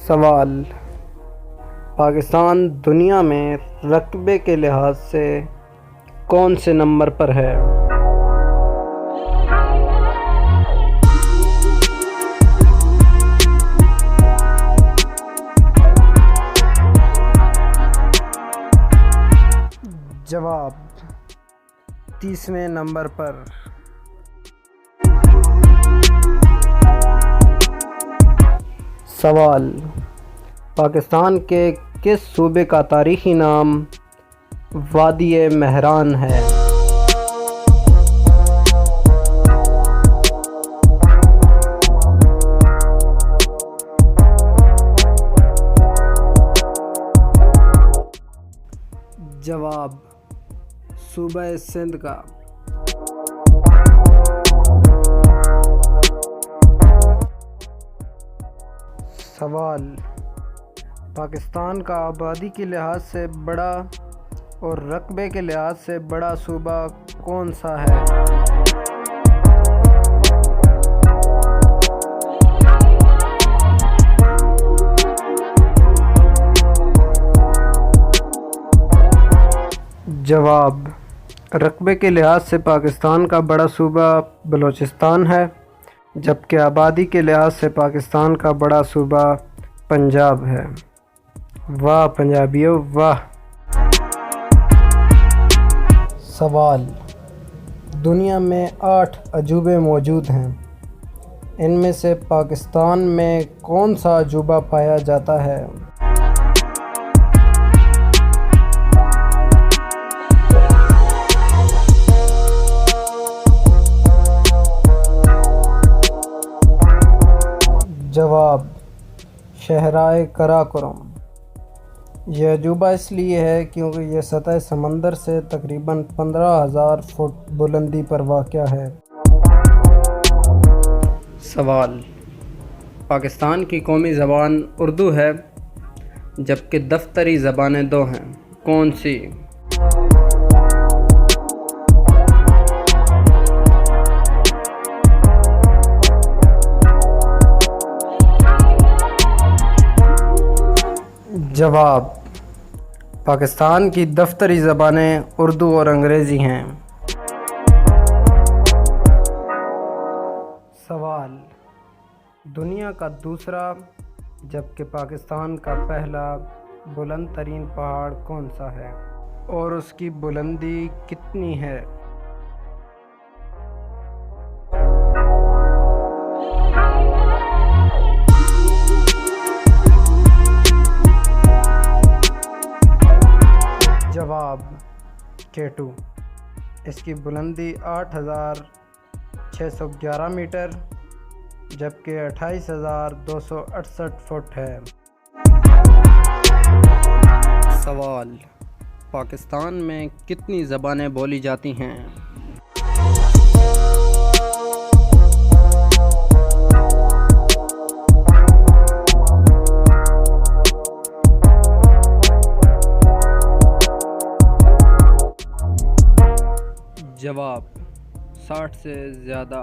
सवाल: पाकिस्तान दुनिया में रकबे के लिहाज से कौन से नंबर पर है? जवाब: 30वें नंबर पर। सवाल: पाकिस्तान के किस सूबे का तारीखी नाम वादी मेहरान है? जवाब: सूबा सिंध का। सवाल: पाकिस्तान का आबादी के लिहाज से बड़ा और रकबे के लिहाज से बड़ा सूबा कौन सा है? जवाब: रकबे के लिहाज से पाकिस्तान का बड़ा सूबा बलूचिस्तान है, जबकि आबादी के लिहाज से पाकिस्तान का बड़ा सूबा पंजाब है। वाह पंजाबियों वाह। सवाल: दुनिया में 8 अजूबे मौजूद हैं, इनमें से पाकिस्तान में कौन सा अजूबा पाया जाता है? जवाब: शहराए कराकोरम। यह अजूबा इसलिए है क्योंकि यह सतह समंदर से तकरीबन 15,000 फुट बुलंदी पर वाक़या है। सवाल: पाकिस्तान की कौमी ज़बान उर्दू है, जबकि दफ्तरी ज़बानें 2 हैं, कौन सी? जवाब: पाकिस्तान की दफ्तरी ज़बानें उर्दू और अंग्रेज़ी हैं। सवाल: दुनिया का दूसरा जबकि पाकिस्तान का पहला बुलंद तरीन पहाड़ कौन सा है और उसकी बुलंदी कितनी है? जवाब: K2। इसकी बुलंदी 8,611 मीटर जबकि 28,268 फुट है। सवाल: पाकिस्तान में कितनी ज़बानें बोली जाती हैं? जवाब: 60 से ज़्यादा।